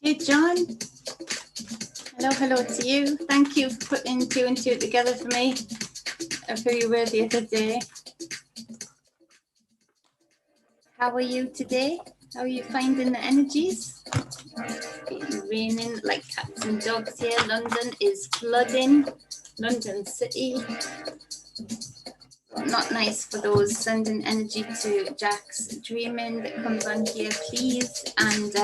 Hey, John. Hello, hello to you. Thank you for putting two and two together for me. Who you were the other day. How are you today? How are you finding the energies? It's raining like cats and dogs here. London is flooding. London City. Not nice for those sending energy to Jack's Dreaming that comes on here, please, and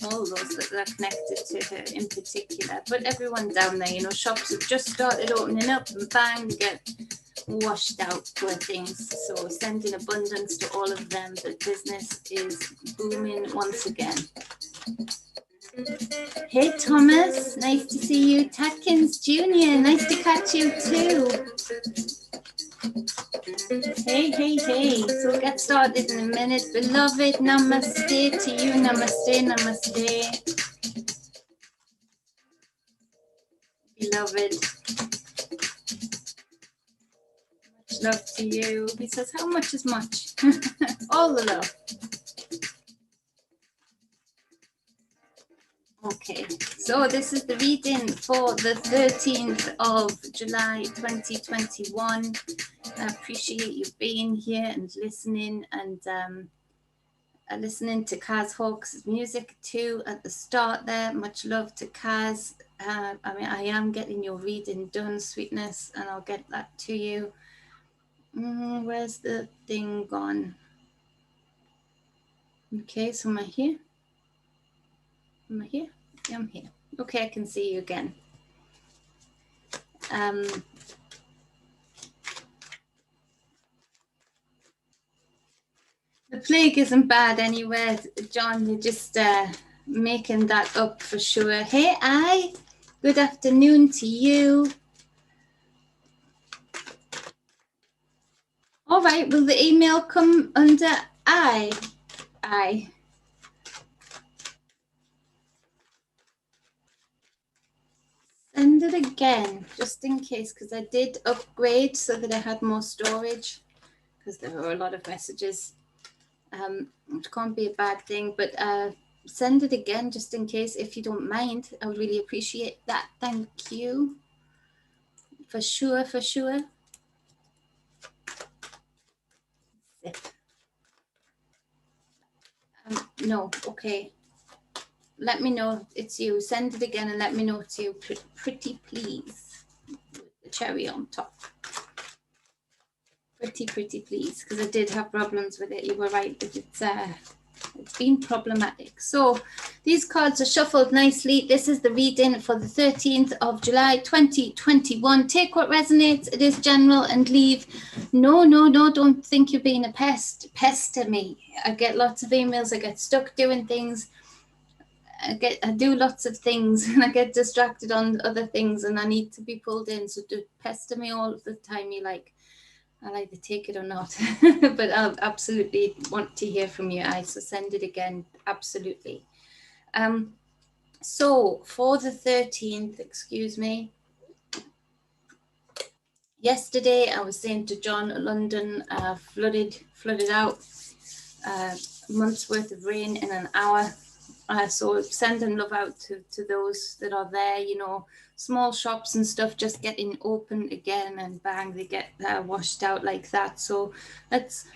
all those that are connected to her in particular. But everyone down there, you know, shops have just started opening up and bang, they get washed out, poor things. So sending abundance to all of them. The business is booming once again. Hey Thomas, nice to see you. Tatkins Jr., nice to catch you too. Hey, hey, hey. So we'll get started in a minute. Beloved, namaste to you. Namaste, namaste. Beloved. Much love to you. He says, how much is much? All the love. Okay, so this is the reading for the 13th of July 2021. I appreciate you being here and listening, and listening to Kaz Hawk's music too at the start there. Much love to Kaz. I mean, I am getting your reading done, sweetness, and I'll get that to you. Where's the thing gone? Okay, so am I here? Am I here? Yeah, I'm here. Okay, I can see you again. The plague isn't bad anywhere, John. You're just making that up for sure. Hey, I. Good afternoon to you. All right, will the email come under I? Send it again, just in case, because I did upgrade so that I had more storage, because there were a lot of messages. It can't be a bad thing, but send it again, just in case, if you don't mind. I would really appreciate that. Thank you. For sure, for sure. No, okay. Let me know it's you. Send it again and let me know it's you. Pretty please. With the cherry on top. Pretty please, because I did have problems with it. You were right that it's been problematic. So these cards are shuffled nicely. This is the reading for the 13th of July 2021. Take what resonates. It is general, and leave. No, don't think you're being a pest. Pester me. I get lots of emails. I get stuck doing things. I do lots of things, and I get distracted on other things, and I need to be pulled in. So do pester me all of the time you like. I'll either take it or not, but I'll absolutely want to hear from you. So send it again, absolutely. So for the 13th, excuse me, yesterday I was saying to John, London flooded out, months worth of rain in an hour. So sending love out to those that are there, you know, small shops and stuff just getting open again, and bang, they get washed out like that. So let's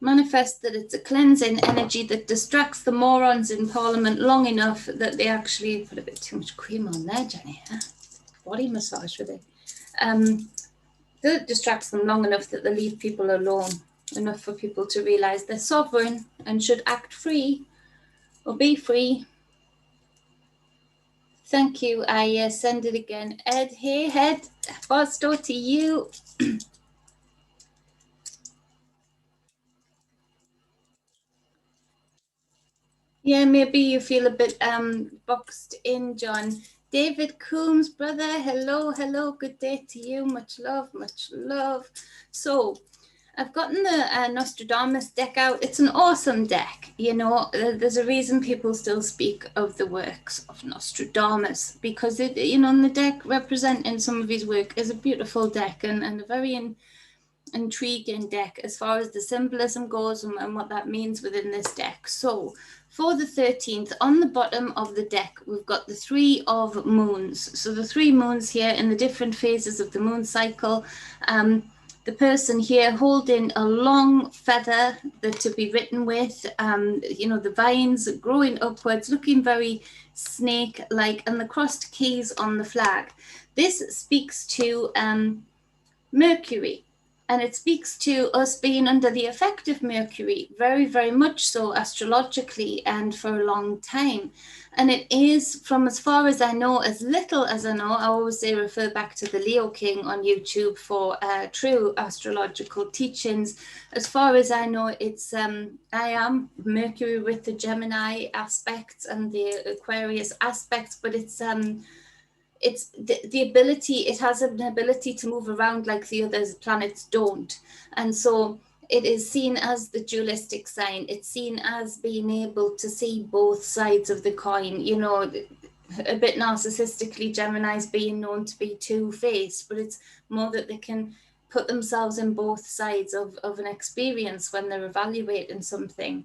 manifest that it's a cleansing energy that distracts the morons in Parliament long enough that they actually put a bit too much cream on there, Jenny. Huh? body massage with it. That distracts them long enough that they leave people alone, enough for people to realise they're sovereign and should act free or be free. Thank you. I send it again. Ed, hey, Ed, Fosto to you. Yeah, maybe you feel a bit boxed in, John. David Coombs, brother, hello, good day to you. Much love, much love. So, I've gotten the Nostradamus deck out. It's an awesome deck. You know, there's a reason people still speak of the works of Nostradamus, because it, you know, and the deck representing some of his work is a beautiful deck and a very intriguing deck as far as the symbolism goes and what that means within this deck. So for the 13th, on the bottom of the deck, we've got the 3 of moons. So the 3 moons here in the different phases of the moon cycle. The person here holding a long feather that to be written with, you know, the vines growing upwards, looking very snake-like, and the crossed keys on the flag. This speaks to Mercury. And it speaks to us being under the effect of Mercury, very, very much so astrologically and for a long time. And it is, from as far as I know, as little as I know, I always say refer back to the Leo King on YouTube for true astrological teachings. As far as I know, it's I am Mercury with the Gemini aspects and the Aquarius aspects, but it's the ability, it has an ability to move around like the other planets don't. And so it is seen as the dualistic sign. It's seen as being able to see both sides of the coin. You know, a bit narcissistically, Gemini's being known to be two-faced, but it's more that they can put themselves in both sides of an experience when they're evaluating something.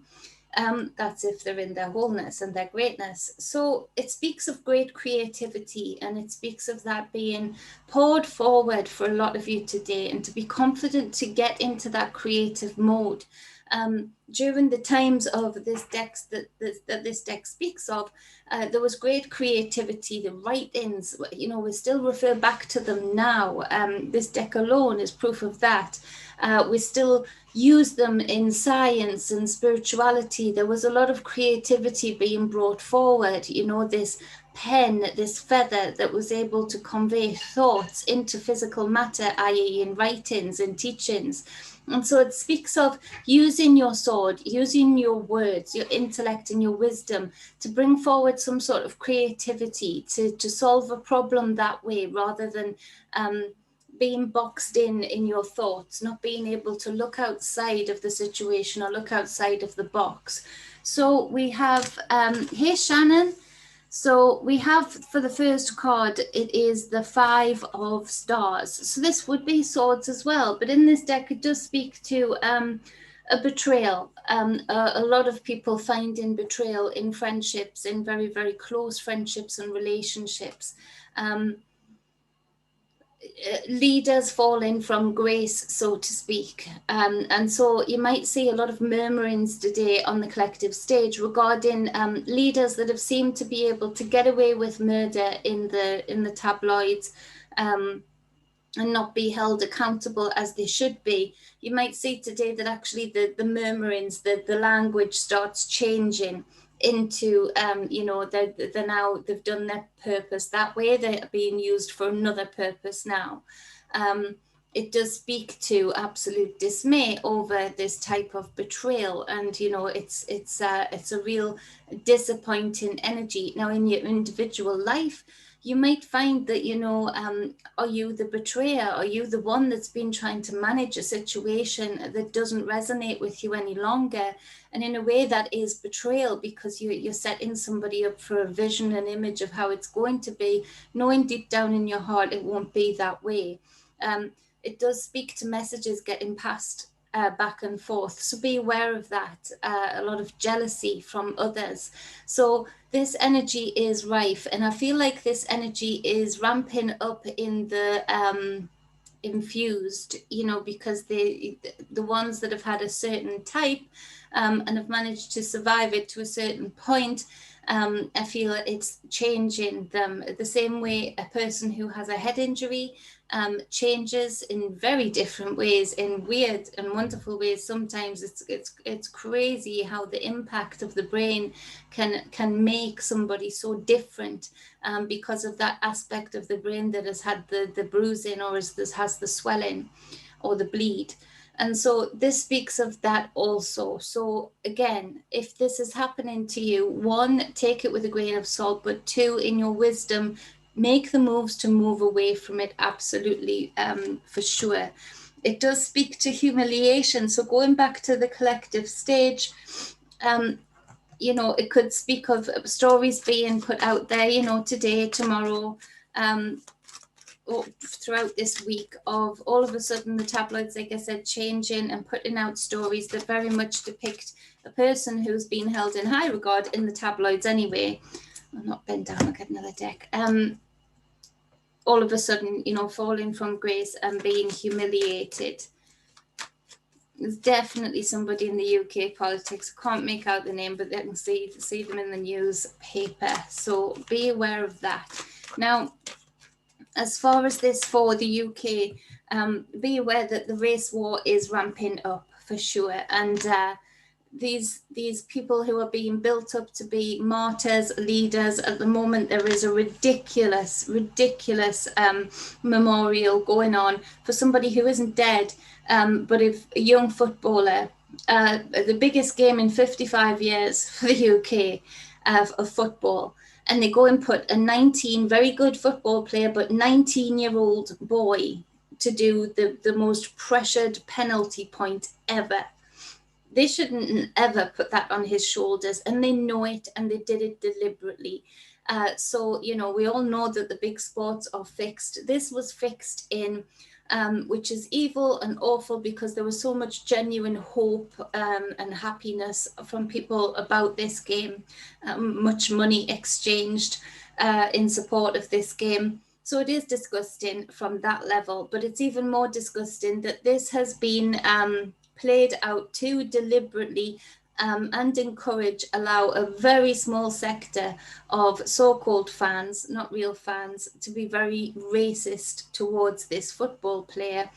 That's if they're in their wholeness and their greatness. So it speaks of great creativity, and it speaks of that being poured forward for a lot of you today, and to be confident to get into that creative mode. During the times of this deck that this deck speaks of, there was great creativity. The write-ins, you know, we still refer back to them now. This deck alone is proof of that. We still use them in science and spirituality. There was a lot of creativity being brought forward. You know, this pen, this feather that was able to convey thoughts into physical matter, i.e. in writings and teachings. And so it speaks of using your sword, using your words, your intellect and your wisdom to bring forward some sort of creativity, to solve a problem that way, rather than being boxed in your thoughts, not being able to look outside of the situation or look outside of the box. So we have, hey Shannon, so we have for the first card, it is the 5 of stars. So this would be swords as well, but in this deck it does speak to a betrayal. A lot of people finding betrayal in friendships, in very, very close friendships and relationships. Leaders falling from grace, so to speak. And so you might see a lot of murmurings today on the collective stage regarding leaders that have seemed to be able to get away with murder in the tabloids, and not be held accountable as they should be. You might see today that actually the murmurings, the language starts changing into, you know, they're now, they've done their purpose that way, they're being used for another purpose now. It does speak to absolute dismay over this type of betrayal, and you know, it's a real disappointing energy. Now in your individual life, you might find that, you know, are you the betrayer? Are you the one that's been trying to manage a situation that doesn't resonate with you any longer? And in a way that is betrayal, because you're setting somebody up for a vision, an image of how it's going to be, knowing deep down in your heart it won't be that way. It does speak to messages getting passed back and forth. So be aware of that. A lot of jealousy from others. So this energy is rife, and I feel like this energy is ramping up in the infused, you know, because the ones that have had a certain type and have managed to survive it to a certain point, I feel it's changing them the same way a person who has a head injury changes in very different ways, in weird and wonderful ways. Sometimes it's crazy how the impact of the brain can make somebody so different because of that aspect of the brain that has had the bruising or has the swelling or the bleed. And so this speaks of that also. So again, if this is happening to you, one, take it with a grain of salt, but two, in your wisdom, make the moves to move away from it, absolutely, for sure. It does speak to humiliation. So going back to the collective stage, you know, it could speak of stories being put out there, you know, today, tomorrow, throughout this week, of all of a sudden the tabloids, like I said, changing and putting out stories that very much depict a person who's been held in high regard in the tabloids anyway. I'll not bend down, I'll get another deck. All of a sudden, you know, falling from grace and being humiliated. There's definitely somebody in the UK politics, I can't make out the name, but they can see them in the newspaper. So be aware of that. Now, as far as this for the UK, be aware that the race war is ramping up for sure. And these people who are being built up to be martyrs, leaders, at the moment there is a ridiculous memorial going on for somebody who isn't dead, but if a young footballer, the biggest game in 55 years for the UK of football, and they go and put a very good football player, but 19-year-old boy to do the most pressured penalty point ever. They shouldn't ever put that on his shoulders, and they know it, and they did it deliberately. So, you know, we all know that the big sports are fixed. This was fixed in, which is evil and awful, because there was so much genuine hope and happiness from people about this game, much money exchanged in support of this game. So it is disgusting from that level, but it's even more disgusting that this has been played out to deliberately and allow a very small sector of so-called fans, not real fans, to be very racist towards this football player.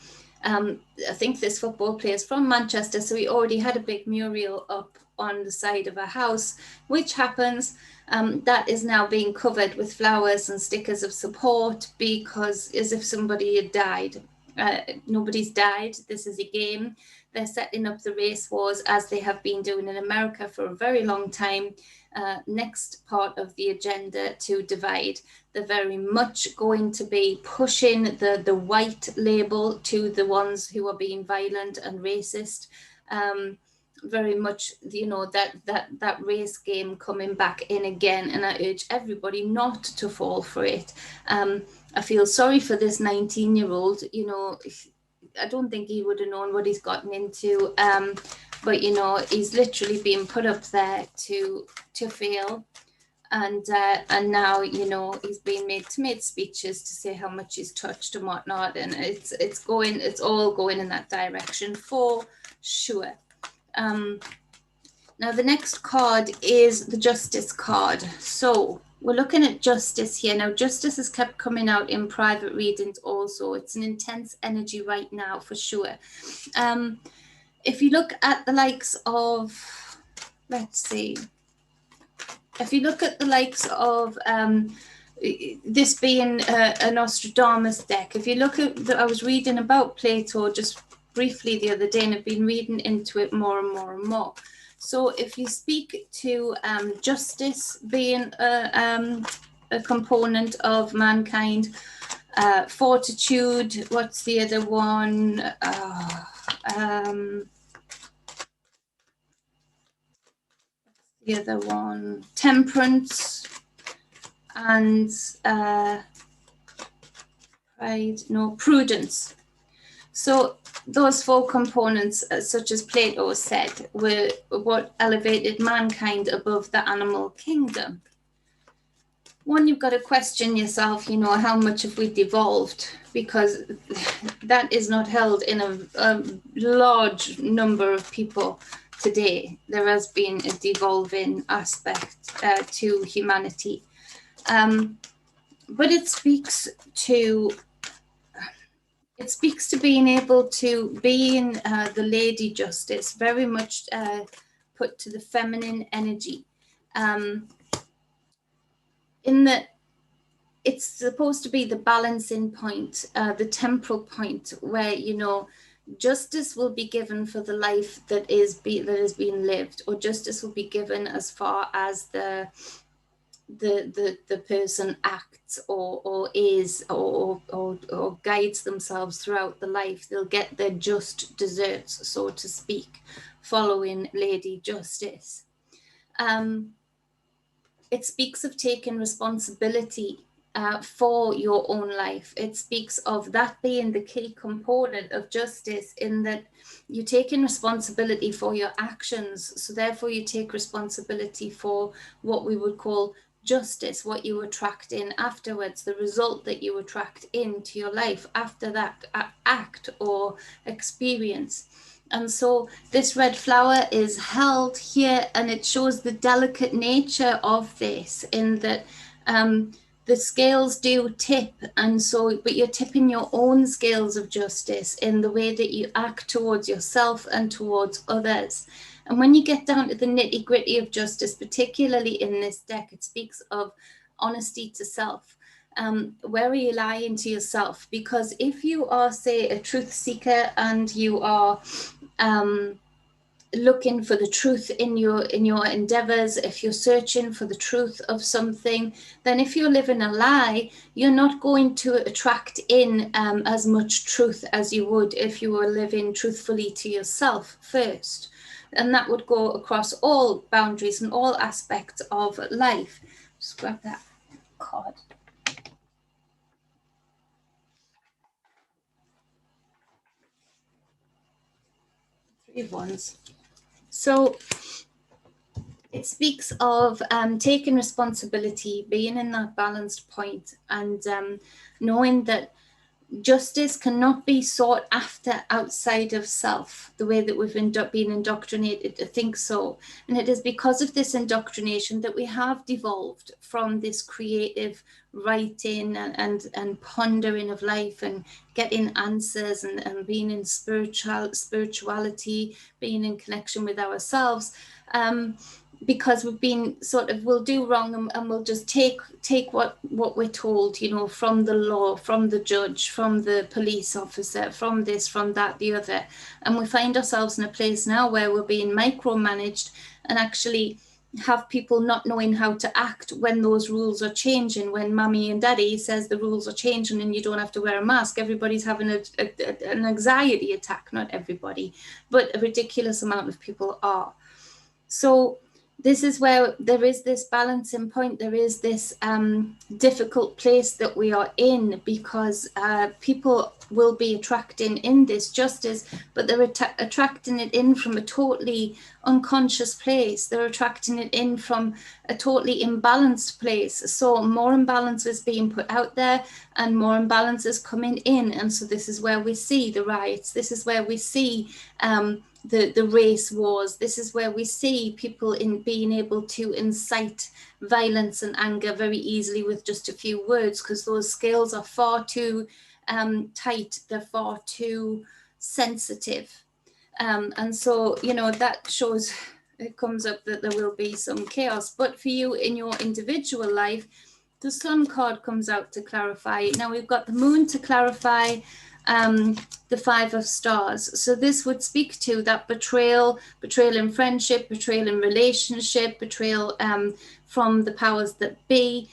I think this football player is from Manchester, so he already had a big mural up on the side of a house, which happens. That is now being covered with flowers and stickers of support, because as if somebody had died. Nobody's died. This is a game. They're setting up the race wars, as they have been doing in America for a very long time. Next part of the agenda to divide. They're very much going to be pushing the white label to the ones who are being violent and racist. Very much, you know, that race game coming back in again, and I urge everybody not to fall for it. I feel sorry for this 19-year-old, you know. I don't think he would have known what he's gotten into, but you know, he's literally being put up there to fail, and now, you know, he's being made to make speeches to say how much he's touched and whatnot, and it's all going in that direction for sure. Now the next card is the Justice card. So we're looking at justice here. Now, justice has kept coming out in private readings also. It's an intense energy right now for sure. If you look at the likes of, let's see, if you look at the likes of this being a Nostradamus deck, if you look at, I was reading about Plato just briefly the other day, and I've been reading into it more and more and more. So if you speak to justice being a component of mankind, fortitude, what's the other one? The other one, temperance, and prudence. So those four components, such as Plato said, were what elevated mankind above the animal kingdom. One, you've got to question yourself, you know, how much have we devolved? Because that is not held in a large number of people today. There has been a devolving aspect to humanity. But it speaks to being able to be in the Lady Justice, very much put to the feminine energy, in that it's supposed to be the balancing point, the temporal point, where, you know, justice will be given for the life that is being lived, or justice will be given as far as the person acts or is or guides themselves throughout the life. They'll get their just deserts, so to speak, following Lady Justice. It speaks of taking responsibility for your own life. It speaks of that being the key component of justice, in that you're taking responsibility for your actions. So therefore you take responsibility for what we would call justice, what you attract in afterwards, the result that you attract into your life after that act or experience. And so this red flower is held here, and it shows the delicate nature of this, in that the scales do tip, and so, but you're tipping your own scales of justice in the way that you act towards yourself and towards others. And when you get down to the nitty gritty of justice, particularly in this deck, it speaks of honesty to self. Where are you lying to yourself? Because if you are, say, a truth seeker, and you are looking for the truth in your endeavors, if you're searching for the truth of something, then if you're living a lie, you're not going to attract in as much truth as you would if you were living truthfully to yourself first. And that would go across all boundaries and all aspects of life. Just grab that card. 3 of Wands. So it speaks of taking responsibility, being in that balanced point, and knowing that justice cannot be sought after outside of self, the way that we've been indoctrinated to think so. And it is because of this indoctrination that we have devolved from this creative writing and pondering of life, and getting answers, and being in spirituality, being in connection with ourselves. Because we've been we'll do wrong, and we'll just take what we're told, you know, from the law, from the judge, from the police officer, from this, from that, the other. And we find ourselves in a place now where we're being micromanaged, and actually have people not knowing how to act when those rules are changing. When mommy and daddy says the rules are changing and you don't have to wear a mask, everybody's having an anxiety attack. Not everybody, but a ridiculous amount of people are. So this is where there is this balancing point. There is this difficult place that we are in, because people will be attracting in this justice, but they're attracting it in from a totally unconscious place. They're attracting it in from a totally imbalanced place. So more imbalance is being put out there, and more imbalance is coming in. And so this is where we see the riots. This is where we see the race wars. This is where we see people in being able to incite violence and anger very easily with just a few words, because those scales are far too tight. They're far too sensitive. And so, you know, that shows, it comes up that there will be some chaos. But for you in your individual life, the Sun card comes out to clarify. Now we've got the Moon to clarify the 5 of Stars. So this would speak to that betrayal in friendship, betrayal in relationship, betrayal from the powers that be,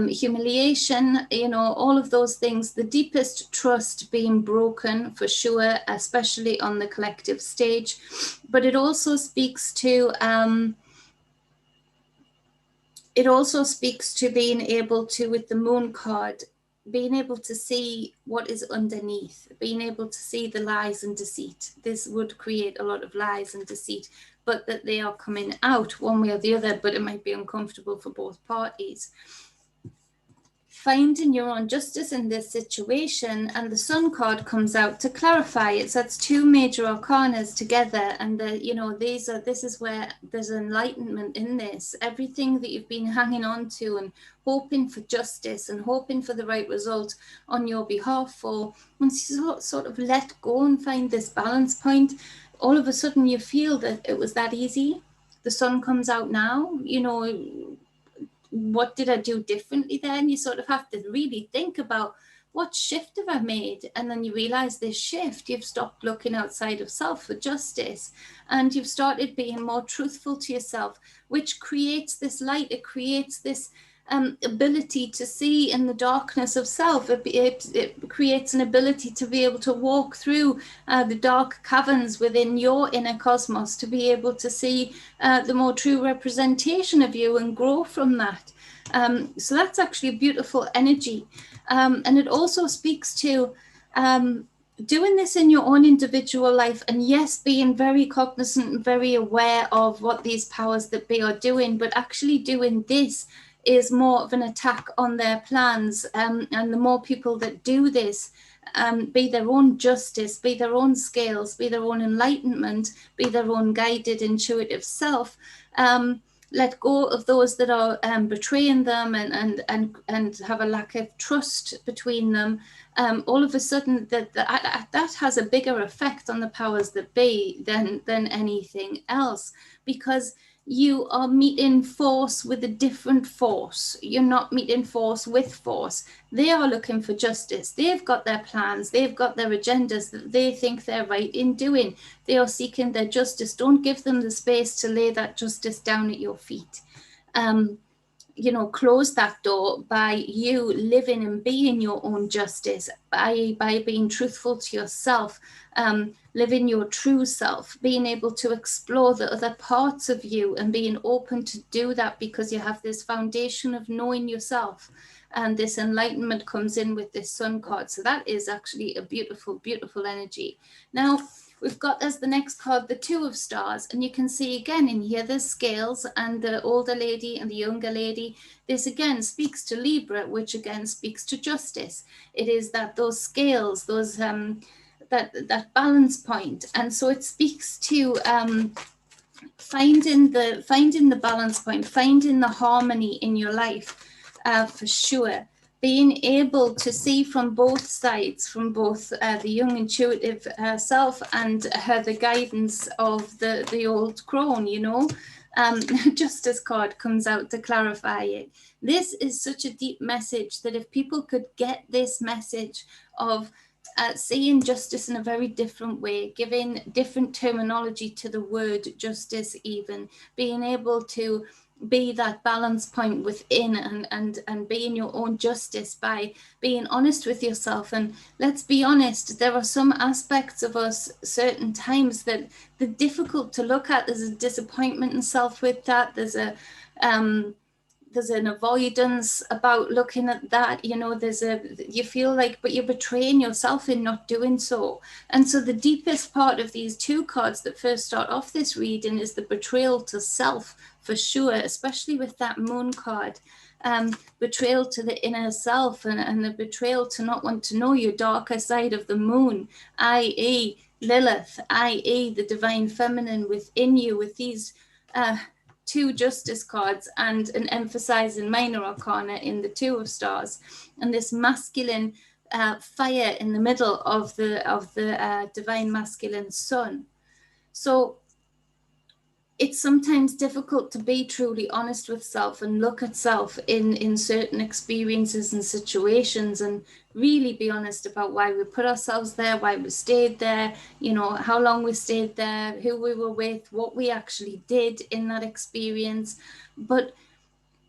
humiliation, you know, all of those things, the deepest trust being broken for sure, especially on the collective stage. But it also speaks to being able to, with the Moon card, being able to see what is underneath, being able to see the lies and deceit. This would create a lot of lies and deceit, but that they are coming out one way or the other, but it might be uncomfortable for both parties. finding your own justice in this situation, and the Sun card comes out to clarify it. So that's two major arcanas together, and this is where there's enlightenment in this. Everything that you've been hanging on to and hoping for justice and hoping for the right result on your behalf for, once you sort of let go and find this balance point, all of a sudden you feel that it was that easy. The Sun comes out now, what did I do differently then? You sort of have to really think about, what shift have I made? And then you realize this shift, you've stopped looking outside of self for justice, and you've started being more truthful to yourself, which creates this light. It creates this ability to see in the darkness of self. It creates an ability to be able to walk through the dark caverns within your inner cosmos, to be able to see the more true representation of you and grow from that. So that's actually a beautiful energy. And it also speaks to doing this in your own individual life, and yes, being very cognizant and very aware of what these powers that be are doing, but actually doing this is more of an attack on their plans. And the more people that do this, be their own justice, be their own scales, be their own enlightenment, be their own guided intuitive self, let go of those that are betraying them and have a lack of trust between them, all of a sudden that has a bigger effect on the powers that be than anything else, because you are meeting force with a different force. You're not meeting force with force. They are looking for justice. They've got their plans. They've got their agendas that they think they're right in doing. They are seeking their justice. Don't give them the space to lay that justice down at your feet. Close that door by you living and being your own justice, by being truthful to yourself, living your true self, being able to explore the other parts of you and being open to do that, because you have this foundation of knowing yourself. And this enlightenment comes in with this Sun card. So that is actually a beautiful, beautiful energy. Now, we've got as the next card the Two of Stars, and you can see again in here there's scales and the older lady and the younger lady. This again speaks to Libra, which again speaks to justice. It is that those scales, those that balance point, and so it speaks to finding the balance point, finding the harmony in your life, for sure. Being able to see from both sides, from both the young intuitive self and the guidance of the old crone, Justice card comes out to clarify it. This is such a deep message that if people could get this message of seeing justice in a very different way, giving different terminology to the word justice, even being able to be that balance point within and being your own justice by being honest with yourself. And let's be honest, there are some aspects of us certain times that they're difficult to look at. There's a disappointment in self with that. There's an avoidance about looking at that, you feel like, but you're betraying yourself in not doing so. And so the deepest part of these two cards that first start off this reading is the betrayal to self, for sure, especially with that Moon card. Betrayal to the inner self and the betrayal to not want to know your darker side of the moon, i.e. Lilith, i.e. the divine feminine within you, with these two justice cards and an emphasizing minor arcana in the Two of Stars, and this masculine fire in the middle of the divine masculine sun. So it's sometimes difficult to be truly honest with self and look at self in certain experiences and situations and really be honest about why we put ourselves there, why we stayed there, how long we stayed there, who we were with, what we actually did in that experience. But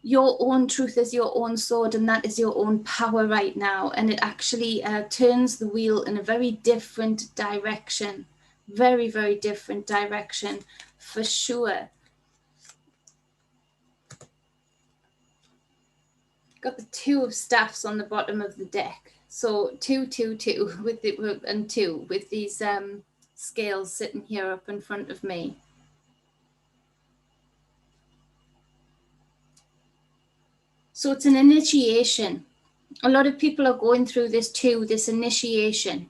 your own truth is your own sword, and that is your own power right now. And it actually turns the wheel in a very different direction, very, very different direction. For sure. Got the Two of Staffs on the bottom of the deck. So 2, 2, 2 and 2 with these scales sitting here up in front of me. So it's an initiation. a lot of people are going through this too, this initiation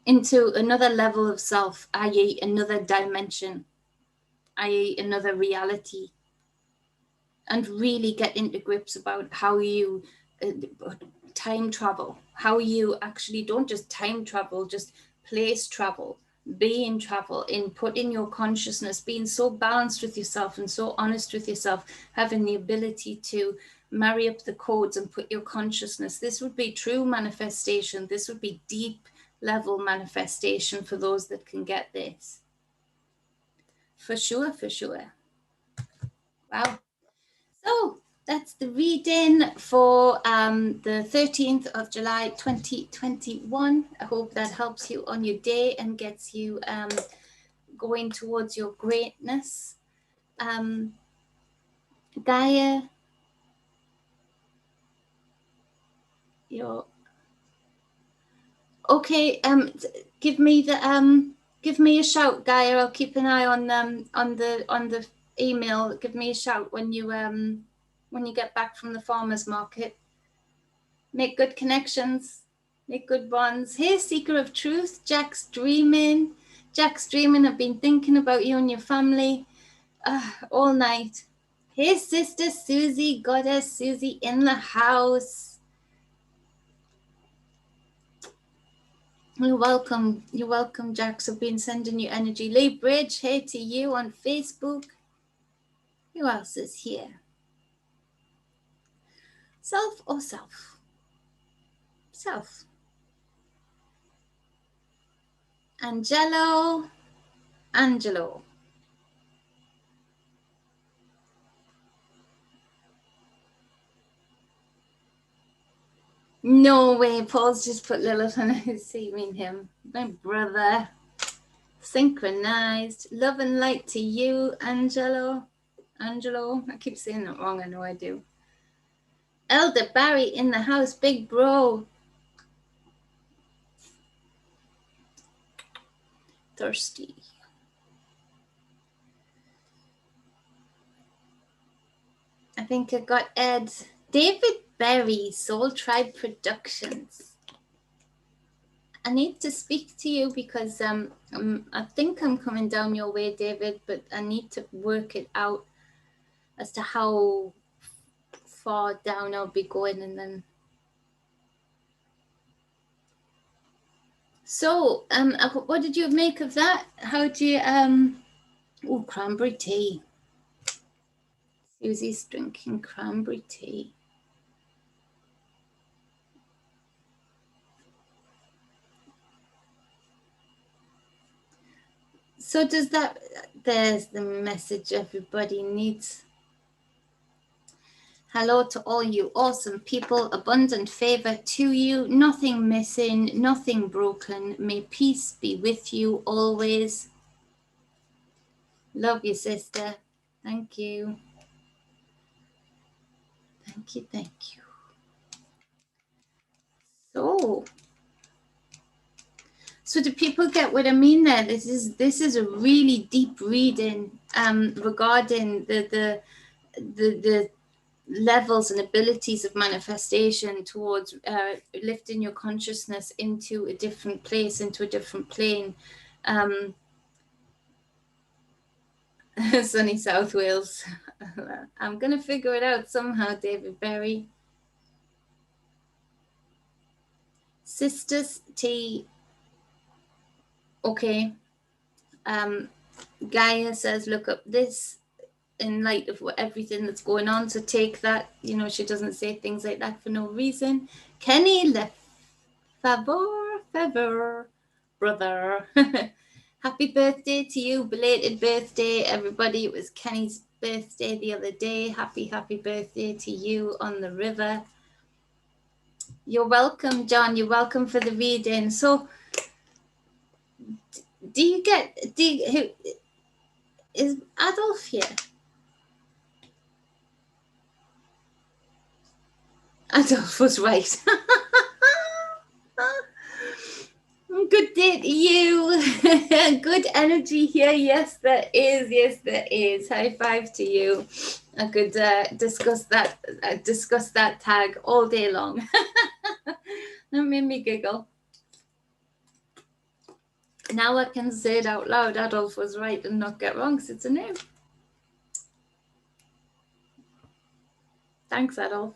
into another level of self, i.e. another dimension, i.e. another reality, and really get into grips about how you time travel, how you actually don't just time travel, just place travel, be in travel, input in your consciousness, being so balanced with yourself and so honest with yourself, having the ability to marry up the codes and put your consciousness. This would be true manifestation. This would be deep level manifestation for those that can get this. For sure, for sure. Wow. So that's the reading for the 13th of July 2021. I hope that helps you on your day and gets you going towards your greatness. Gaia, you're okay. Give me a shout, Gaia. I'll keep an eye on the email. Give me a shout when you get back from the farmers market. Make good connections, make good bonds. Here's Seeker of Truth. Jack's dreaming. Jack's dreaming. I've been thinking about you and your family all night. Here's Sister Susie, Goddess Susie in the house. You're welcome, Jax. I've been sending you energy. Lee Bridge, hey to you on Facebook. Who else is here? Self or self? Self. Angelo. No way, Paul's just put Lilith on his seeing him. My brother. Synchronized. Love and light to you, Angelo. I keep saying that wrong, I know I do. Elder Barry in the house, big bro. Thirsty. I think I got Ed. David Berry, Soul Tribe Productions. I need to speak to you because I think I'm coming down your way, David, but I need to work it out as to how far down I'll be going, and then. So, what did you make of that? How do you oh, cranberry tea. Susie's drinking cranberry tea. So does that, there's the message everybody needs. Hello to all you awesome people, abundant favor to you, nothing missing, nothing broken. May peace be with you always. Love you, sister. Thank you. Thank you. So do people get what I mean there? This is a really deep reading regarding the levels and abilities of manifestation towards lifting your consciousness into a different place, into a different plane. Sunny South Wales. I'm going to figure it out somehow, David Berry. Sisters T. Okay. Gaia says, look up this in light of everything that's going on. So take that, she doesn't say things like that for no reason. Kenny Favor, brother. Happy birthday to you. Belated birthday, everybody. It was Kenny's birthday the other day. Happy birthday to you on the river. You're welcome, John. You're welcome for the reading. So who is Adolf here? Adolf was right. Good day to you. Good energy here. Yes, there is. Yes, there is. High five to you. I could discuss that tag all day long. That made me giggle. Now I can say it out loud. Adolf was right and not get wrong, because it's a name. Thanks, Adolf.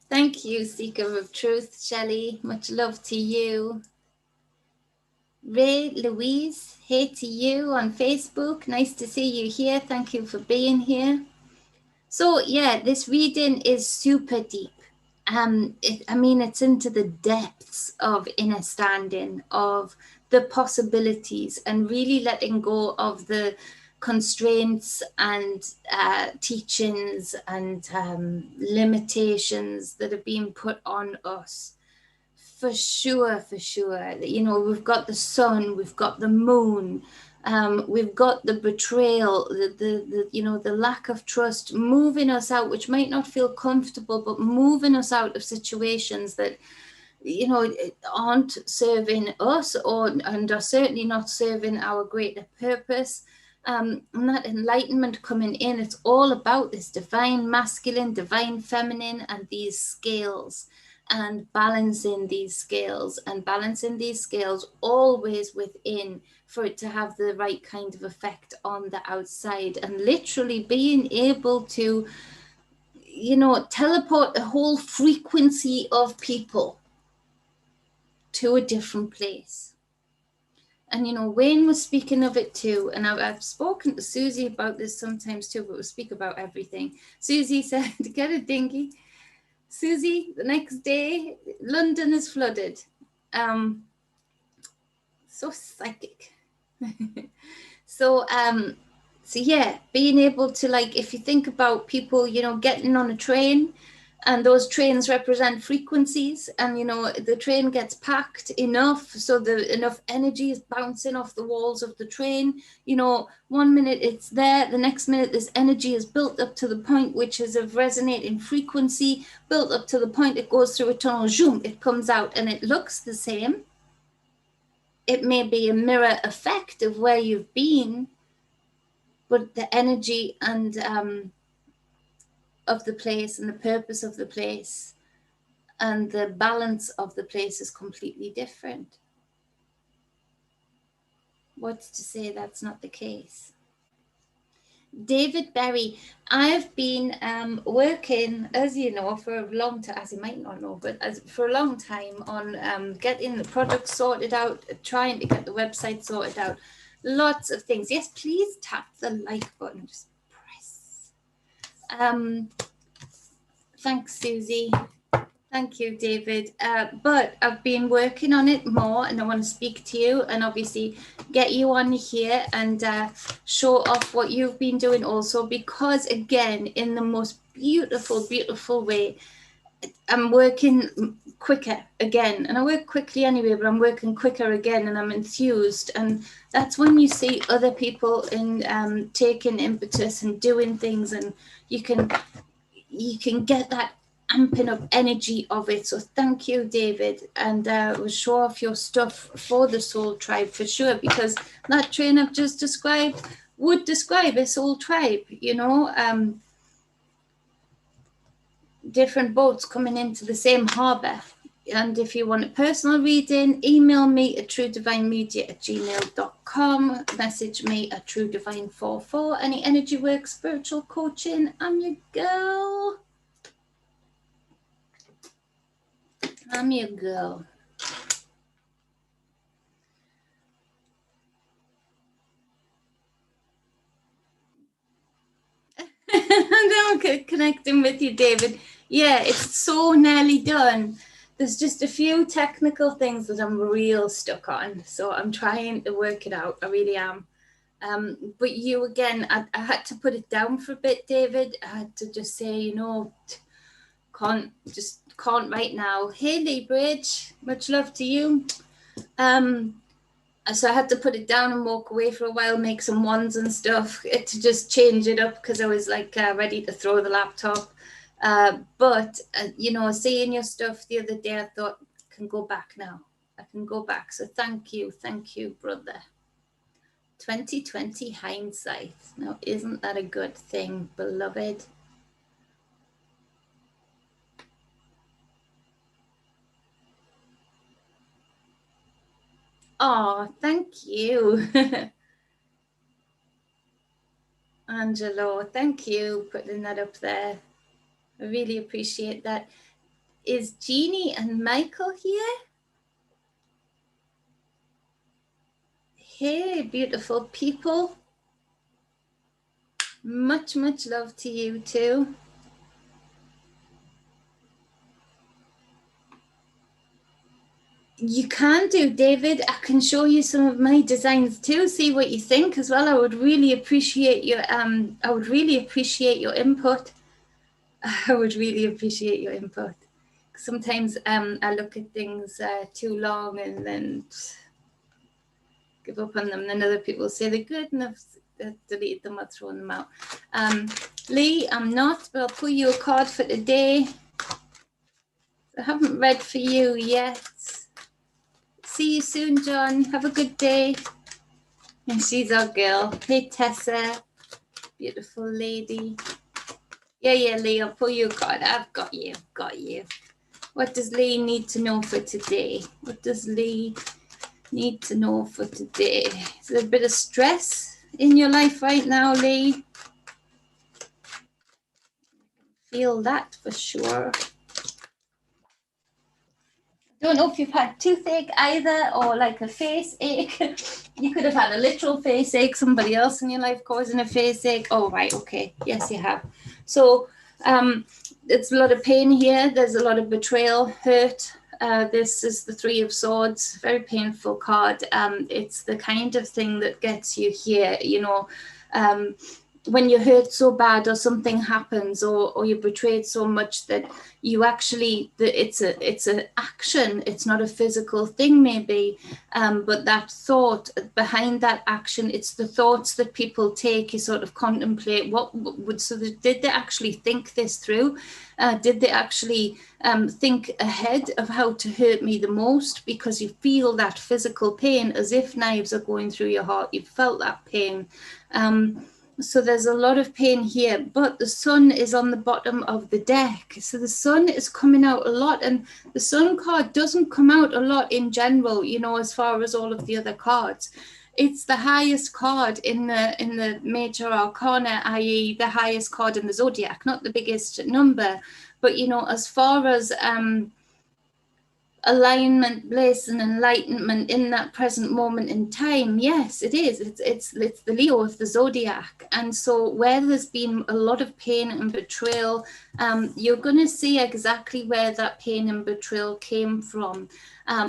Thank you, Seeker of Truth, Shelley. Much love to you. Ray, Louise, hey to you on Facebook. Nice to see you here. Thank you for being here. So yeah, this reading is super deep. It's into the depths of inner standing, of the possibilities, and really letting go of the constraints and teachings and limitations that have been put on us. For sure. You know, we've got the sun, we've got the moon, we've got the betrayal, the lack of trust moving us out, which might not feel comfortable, but moving us out of situations that, you know, aren't serving us and are certainly not serving our greater purpose. And that enlightenment coming in, it's all about this divine masculine, divine feminine, and these scales. And balancing these scales always within, for it to have the right kind of effect on the outside, and literally being able to, you know, teleport a whole frequency of people to a different place. And, you know, Wayne was speaking of it too. And I've spoken to Susie about this sometimes too, but we'll speak about everything. Susie said, get a dinghy. Susie, the next day, London is flooded. So psychic. So yeah, being able to, like, if you think about people, you know, getting on a train, and those trains represent frequencies, and, you know, the train gets packed enough so enough energy is bouncing off the walls of the train. You know, 1 minute it's there, the next minute this energy is built up to the point which is of resonating frequency, built up to the point it goes through a tunnel, zoom, it comes out, and it looks the same. It may be a mirror effect of where you've been, but the energy and of the place and the purpose of the place and the balance of the place is completely different. What's to say that's not the case? David Berry, I've been working, as you know, for a long time, as you might not know, but for a long time on getting the products sorted out, trying to get the website sorted out, lots of things. Yes, please tap the like button, just press. Thanks, Susie. Thank you, David. But I've been working on it more, and I want to speak to you and obviously get you on here and show off what you've been doing also, because, again, in the most beautiful, beautiful way, I'm working quicker again. And I work quickly anyway, but I'm working quicker again, and I'm enthused. And that's when you see other people in taking impetus and doing things, and you can get that amping up energy of it. So thank you, David, and we'll show off your stuff for the Soul Tribe for sure, because that train I've just described would describe a soul tribe, you know, different boats coming into the same harbour. And if you want a personal reading, email me at truedivinemedia@gmail.com, message me at truedivine44, any energy work, spiritual coaching, I'm your girl. I'm your girl. I'm connecting with you, David. Yeah, it's so nearly done. There's just a few technical things that I'm real stuck on. So I'm trying to work it out. I really am. But you, again, I had to put it down for a bit, David. I had to just say, you know, can't right now. Hey, Lee Bridge, much love to you. So I had to put it down and walk away for a while, make some ones and stuff to just change it up, because I was like ready to throw the laptop. But, you know, seeing your stuff the other day, I thought, can go back now. I can go back. So thank you, brother. 2020 hindsight. Now, isn't that a good thing, beloved? Oh, thank you. Angelo, thank you for putting that up there. I really appreciate that. Is Jeannie and Michael here? Hey, beautiful people. Much, much love to you too. You can do, David. I can show you some of my designs too. See what you think as well. I would really appreciate your input. I would really appreciate your input. Sometimes I look at things too long and then give up on them. And then other people say they're good and I've deleted them or thrown them out. Lee, I'm not, but I'll pull you a card for today. I haven't read for you yet. See you soon, John. Have a good day. And she's our girl. Hey, Tessa. Beautiful lady. Yeah, Lee, I'll pull you a card. I've got you. What does Lee need to know for today? What does Lee need to know for today? Is there a bit of stress in your life right now, Lee? Feel that for sure. Don't know if you've had toothache either, or like a face ache. You could have had a literal face ache, somebody else in your life causing a face ache. Oh, right, okay. Yes, you have. So it's a lot of pain here. There's a lot of betrayal, hurt. This is the Three of Swords, very painful card. It's the kind of thing that gets you here, you know, when you're hurt so bad or something happens or you're betrayed so much that you actually, it's an action, it's not a physical thing maybe, but that thought behind that action, it's the thoughts that people take. You sort of contemplate what would, so did they actually think this through? Did they actually think ahead of how to hurt me the most? Because you feel that physical pain as if knives are going through your heart. You've felt that pain. So there's a lot of pain here, but the sun is on the bottom of the deck. So the sun is coming out a lot, and the sun card doesn't come out a lot in general, you know, as far as all of the other cards. It's the highest card in the major arcana, i.e. the highest card in the zodiac, not the biggest number, but, you know, as far as alignment, bliss, and enlightenment in that present moment in time, yes, it is. It's the Leo of the zodiac, and so where there's been a lot of pain and betrayal, you're going to see exactly where that pain and betrayal came from.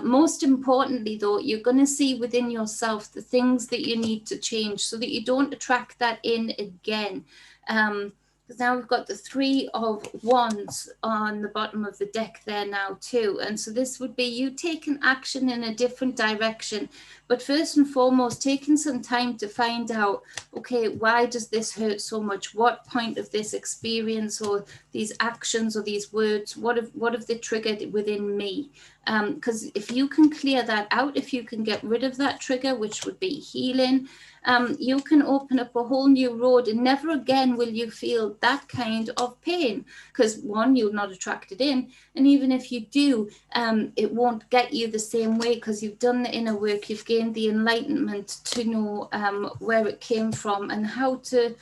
Most importantly, though, you're going to see within yourself the things that you need to change so that you don't attract that in again. Because now we've got the Three of Wands on the bottom of the deck there now too. And so this would be you taking action in a different direction. But first and foremost, taking some time to find out, okay, why does this hurt so much? What point of this experience or these actions or these words, what have they triggered within me? Because if you can clear that out, if you can get rid of that trigger, which would be healing, you can open up a whole new road, and never again will you feel that kind of pain, because one, you're not attracted in, and even if you do, it won't get you the same way, because you've done the inner work, you've gained the enlightenment to know where it came from and how to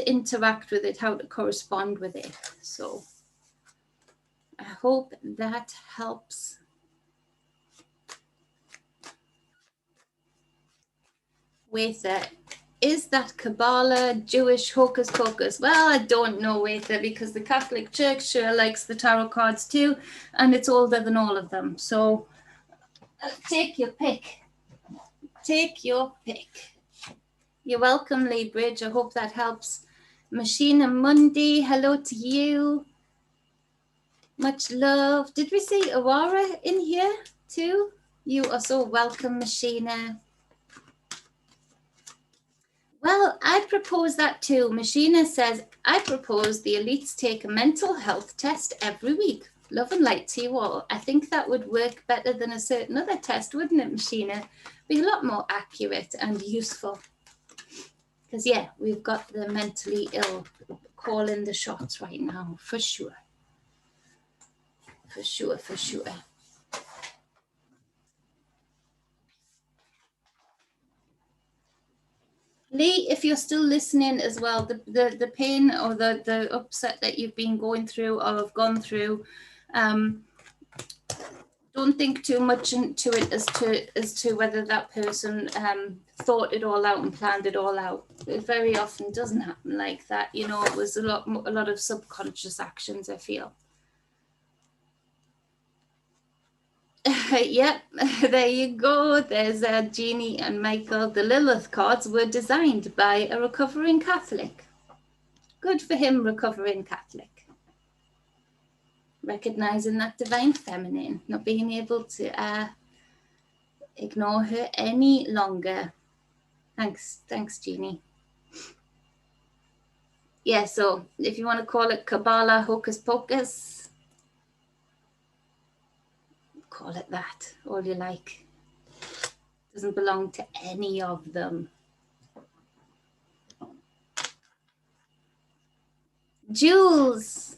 interact with it, how to correspond with it. So I hope that helps. Waither, is that Kabbalah, Jewish hocus pocus? Well, I don't know, Waither, because the Catholic Church sure likes the tarot cards too, and it's older than all of them. So take your pick. Take your pick. You're welcome, Lee Bridge. I hope that helps. Machina Mundi, hello to you. Much love. Did we see Aurora in here too? You are so welcome, Machina. Well, I propose that too. Machina says, I propose the elites take a mental health test every week. Love and light to you all. I think that would work better than a certain other test, wouldn't it, Machina? Be a lot more accurate and useful. Because, yeah, we've got the mentally ill calling the shots right now, for sure. For sure, for sure. Lee, if you're still listening as well, the pain or the upset that you've been going through or have gone through, don't think too much into it as to whether that person thought it all out and planned it all out. It very often doesn't happen like that. You know, it was a lot of subconscious actions, I feel. Yep, there you go. There's Jeannie and Michael. The Lilith cards were designed by a recovering Catholic. Good for him, recovering Catholic. Recognizing that divine feminine, not being able to ignore her any longer. Thanks, Jeannie. Yeah, so if you want to call it Kabbalah, Hocus Pocus, call it that, all you like. Doesn't belong to any of them. Jules,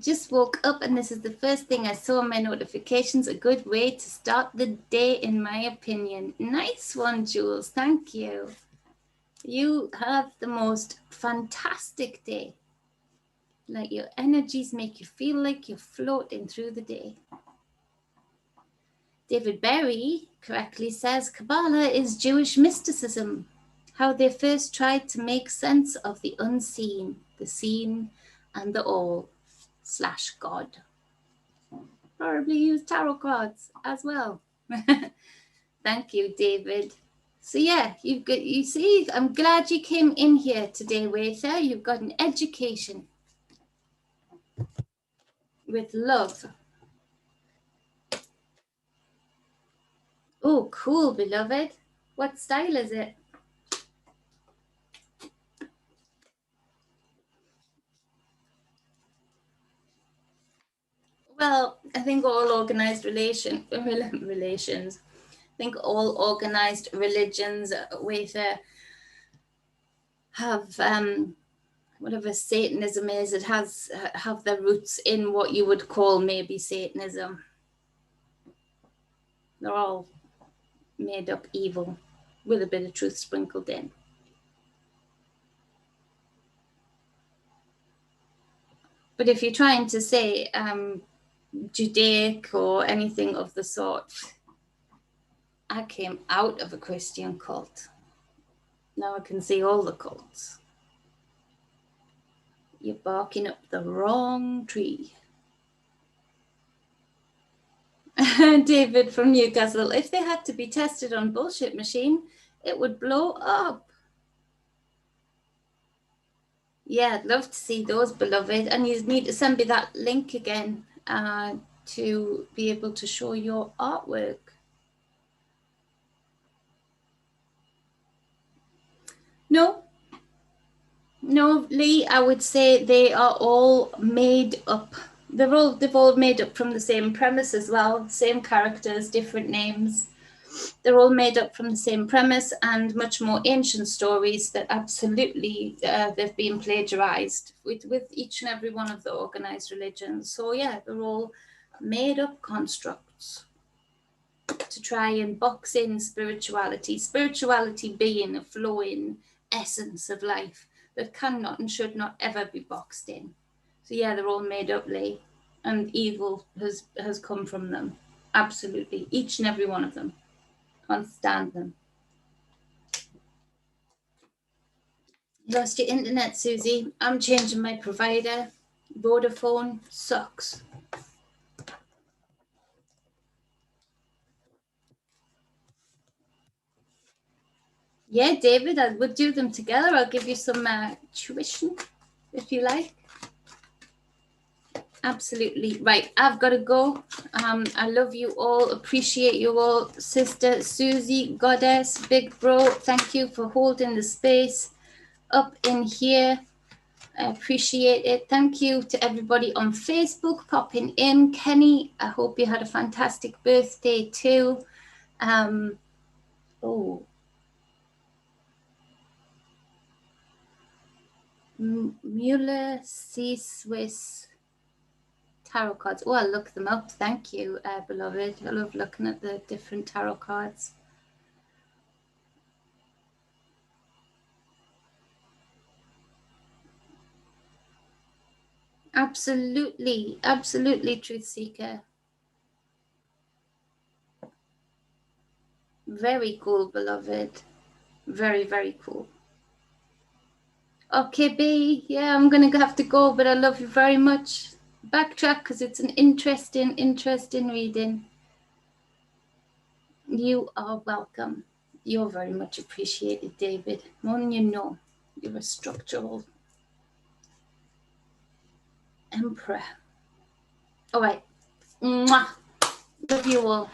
just woke up and this is the first thing I saw in my notifications. A good way to start the day, in my opinion. Nice one, Jules. Thank you. You have the most fantastic day. Like your energies make you feel like you're floating through the day. David Berry correctly says Kabbalah is Jewish mysticism, how they first tried to make sense of the unseen, the seen, and the all / God. Probably use tarot cards as well. Thank you, David. So yeah, you see, I'm glad you came in here today, Waither. You've got an education with love. Oh, cool, beloved. What style is it? Well, I think all organized relations, I think all organized religions with have whatever Satanism is, it has have their roots in what you would call maybe Satanism. They're all made up evil with a bit of truth sprinkled in. But if you're trying to say Judaic or anything of the sort, I came out of a Christian cult. Now I can see all the cults. You're barking up the wrong tree. David from Newcastle, if they had to be tested on bullshit machine, it would blow up. Yeah, I'd love to see those, beloved. And you need to send me that link again to be able to show your artwork. No, Lee, I would say they are all made up. They've all made up from the same premise as well, same characters, different names. They're all made up from the same premise and much more ancient stories that absolutely they've been plagiarized with each and every one of the organized religions. So yeah, they're all made up constructs to try and box in spirituality being a flowing essence of life that cannot and should not ever be boxed in. So yeah, they're all made up, Lee, and evil has come from them. Absolutely, each and every one of them. Can't stand them. Lost your internet, Susie. I'm changing my provider. Vodafone sucks. Yeah, David, I would do them together. I'll give you some tuition if you like. Absolutely. Right, I've got to go. I love you all, appreciate you all. Sister Susie, Goddess, Big Bro, thank you for holding the space up in here. I appreciate it. Thank you to everybody on Facebook popping in. Kenny, I hope you had a fantastic birthday too. Mueller C Swiss tarot cards. Oh, I'll look them up. Thank you, beloved. I love looking at the different tarot cards. Absolutely, absolutely, Truth Seeker. Very cool, beloved. Very, very cool. Okay, B. Yeah, I'm going to have to go, but I love you very much. Backtrack because it's an interesting reading. You are welcome. You're very much appreciated, David. More than you know. You're a structural emperor. All right. Mwah. Love you all.